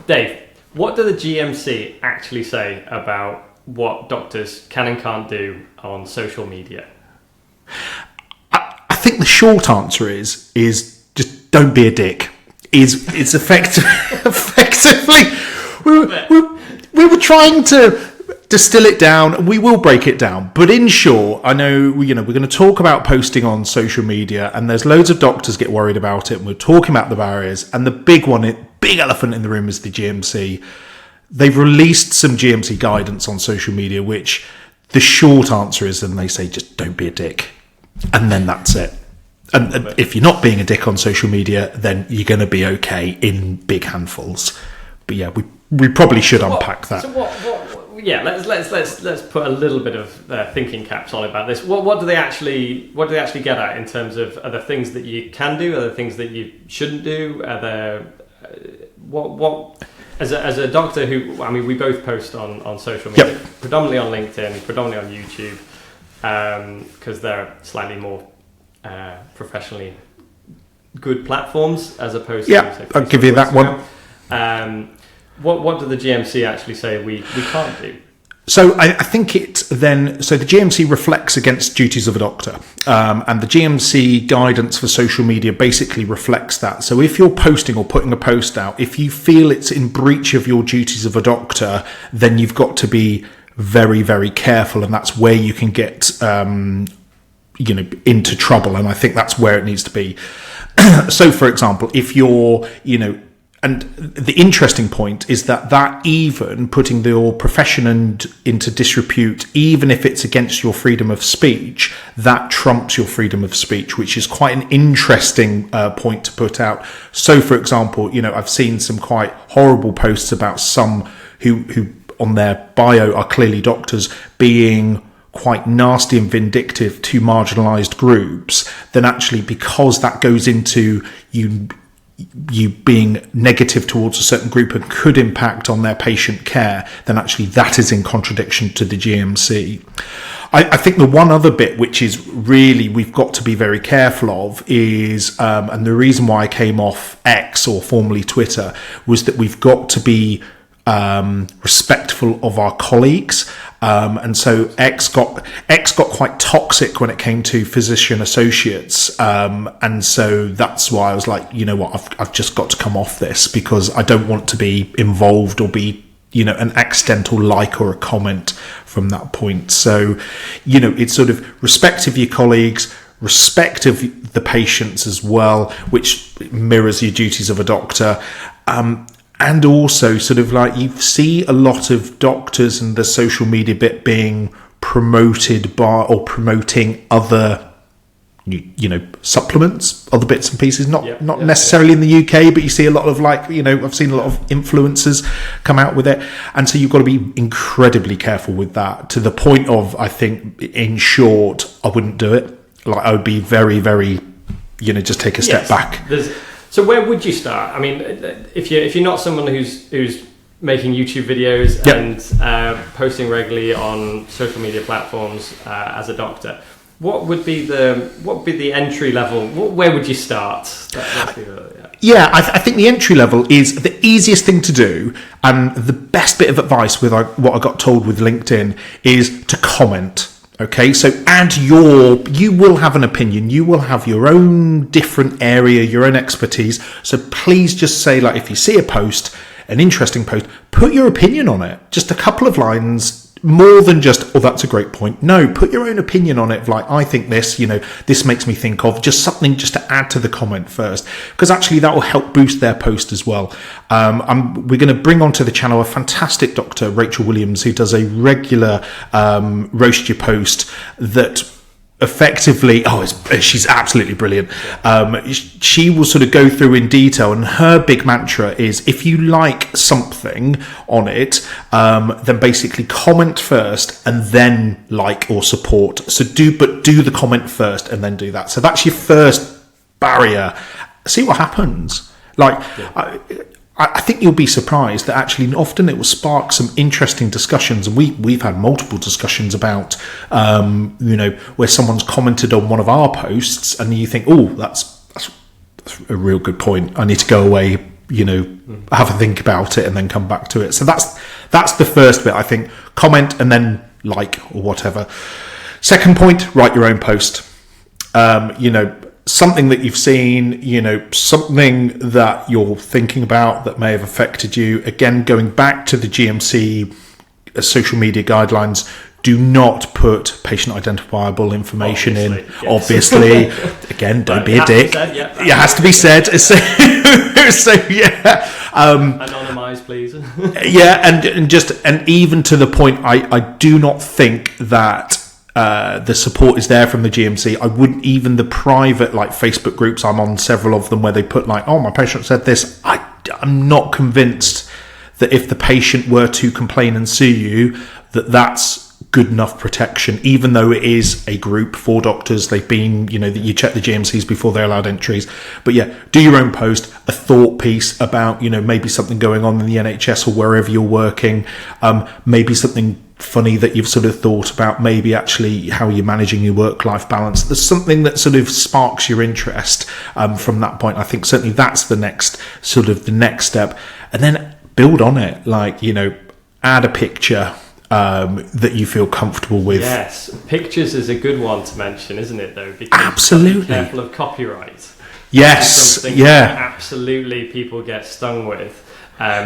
Dave, what do the GMC actually say about what doctors can and can't do on social media? I think the short answer is just don't be a dick. It's effectively we were trying to distill it down, and we will break it down. But in short, I know we're going to talk about posting on social media, and there's loads of doctors get worried about it, and we're talking about the barriers. And the big elephant in the room is the GMC. They've released some GMC guidance on social media, which the short answer is, and they say, just don't be a dick. And then that's it. And if you're not being a dick on social media, then you're going to be okay in big handfuls. But yeah, we probably should unpack that. So what? Yeah, let's put a little bit of thinking caps on about this. What do they actually get at in terms of are there things that you can do? Are there things that you shouldn't do? Are there what as a doctor who, I mean, we both post on social media, yep. Predominantly on LinkedIn, predominantly on YouTube, because they're slightly more professionally good platforms as opposed to, say, I'll give you that one. What do the GMC actually say we can't do? So I think the GMC reflects against duties of a doctor, and the GMC guidance for social media basically reflects that. So if you're posting or putting a post out, if you feel it's in breach of your duties of a doctor, then you've got to be very, very careful, and that's where you can get into trouble. And I think that's where it needs to be. So, for example, if you're and the interesting point is that even putting your profession into disrepute, even if it's against your freedom of speech, that trumps your freedom of speech, which is quite an interesting point to put out. So, for example, I've seen some quite horrible posts about some who on their bio are clearly doctors being quite nasty and vindictive to marginalised groups. Then actually, because that goes into you being negative towards a certain group and could impact on their patient care, then actually that is in contradiction to the GMC. I think the one other bit which is really we've got to be very careful of is, and the reason why I came off X, or formerly Twitter, was that we've got to be respectful of our colleagues. And so X got quite toxic when it came to physician associates. And so that's why I was like, you know what, I've just got to come off this, because I don't want to be involved or be, an accidental like or a comment from that point. So, it's sort of respect of your colleagues, respect of the patients as well, which mirrors your duties of a doctor. And also sort of like you see a lot of doctors and the social media bit being promoted by or promoting other, supplements, other bits and pieces, not necessarily in the UK, but you see a lot of I've seen a lot of influencers come out with it. And so you've got to be incredibly careful with that, to the point of, I think, in short, I wouldn't do it. Like, I would be very, very, just take a step back. So where would you start? I mean, if you're not someone who's making YouTube videos and posting regularly on social media platforms as a doctor, what would be the entry level? Where would you start? I think the entry level is the easiest thing to do, and the best bit of advice with what I got told with LinkedIn is to comment. Okay, so you will have an opinion, you will have your own different area, your own expertise. So please just say, like, if you see a post, an interesting post, put your opinion on it. Just a couple of lines, more than just, oh, that's a great point. No, put your own opinion on it. Like, I think this, this makes me think of, just something just to add to the comment first, because actually that will help boost their post as well. We're going to bring onto the channel a fantastic doctor, Rachel Williams, who does a regular roast your post that effectively, she's absolutely brilliant. She will sort of go through in detail, and her big mantra is, if you like something on it, then basically comment first and then like or support. So do the comment first and then do that. So that's your first barrier. See what happens. I think you'll be surprised that actually often it will spark some interesting discussions. And we've had multiple discussions about, where someone's commented on one of our posts and you think, oh, that's a real good point. I need to go away, have a think about it and then come back to it. So that's the first bit, I think. Comment and then like or whatever. Second point, write your own post. Something that you've seen, something that you're thinking about that may have affected you. Again, going back to the GMC social media guidelines, do not put patient identifiable information obviously. Again, don't be a dick. It has to be said. So yeah. Anonymize, please. and even to the point, I do not think that the support is there from the GMC. I wouldn't even the private Facebook groups. I'm on several of them where they put oh, my patient said this. I'm not convinced that if the patient were to complain and sue you, that's good enough protection, even though it is a group for doctors. They've been, that you check the GMCs before they're allowed entries. But yeah, do your own post, a thought piece about, maybe something going on in the NHS or wherever you're working, maybe something funny that you've sort of thought about, maybe actually how you're managing your work-life balance. There's something that sort of sparks your interest from that point. I think certainly that's the next step. And then build on it, add a picture that you feel comfortable with. Yes, pictures is a good one to mention, isn't it, though? Because absolutely. Be careful of copyright. Yes, something that absolutely people get stung with.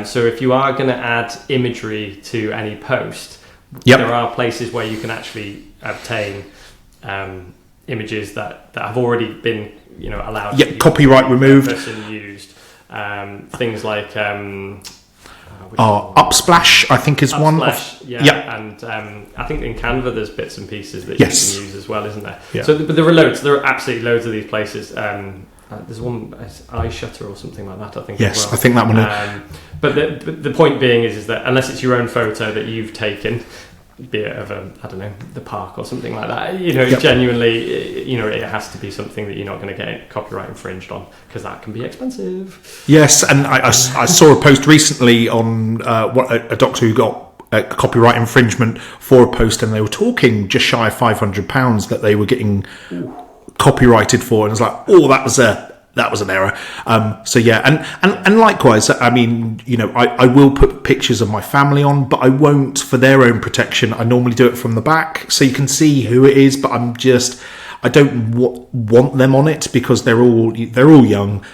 So if you are going to add imagery to any post, there are places where you can actually obtain images that have already been, allowed. Yeah, copyright removed. Person used. Things like. Upsplash, I think, is one. Yeah. And I think in Canva there's bits and pieces that you can use as well, isn't there? Yeah. So, but there are loads. There are absolutely loads of these places. There's one, Eye Shutter or something like that, I think. Yes, as well. I think that one. But the point being is that unless it's your own photo that you've taken, be it of the park or something like that, genuinely, it has to be something that you're not going to get copyright infringed on, because that can be expensive. Yes, and I saw a post recently on a doctor who got a copyright infringement for a post, and they were talking just shy of £500 that they were getting copyrighted for, and I was like, oh, that was an error. And likewise, I mean, I will put pictures of my family on, but I won't for their own protection. I normally do it from the back so you can see who it is, but I don't want them on it because they're all young.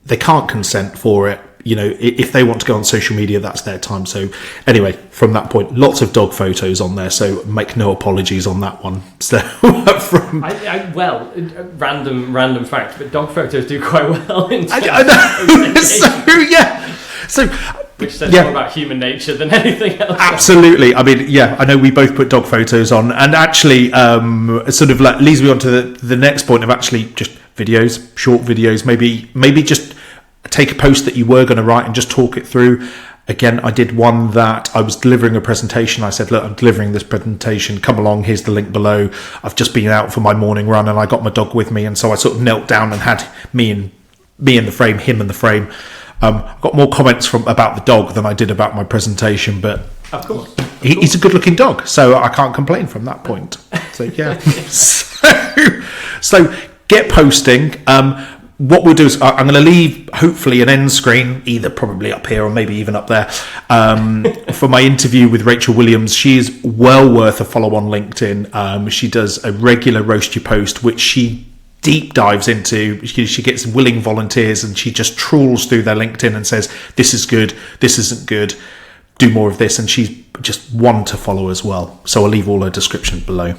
They can't consent for it. If they want to go on social media, that's their time. So anyway, from that point, lots of dog photos on there. So make no apologies on that one. So random fact, but dog photos do quite well. I know. Which says more about human nature than anything else. Absolutely. I mean, I know we both put dog photos on, and actually, sort of leads me on to the next point of actually just videos, short videos. Maybe just take a post that you were going to write and just talk it through. Again, I did one that I was delivering a presentation. I said, look, I'm delivering this presentation. Come along. Here's the link below. I've just been out for my morning run and I got my dog with me. And so I sort of knelt down and had me in the frame, him in the frame. I got more comments about the dog than I did about my presentation, but of course. He's a good looking dog. So I can't complain from that point. So yeah. so get posting. What we'll do is I'm going to leave hopefully an end screen, either probably up here or maybe even up there, for my interview with Rachel Williams. She is well worth a follow on LinkedIn. She does a regular Roast Your Post, which she deep dives into. She gets willing volunteers and she just trawls through their LinkedIn and says, this is good, this isn't good, do more of this. And she's just one to follow as well. So I'll leave all her descriptions below.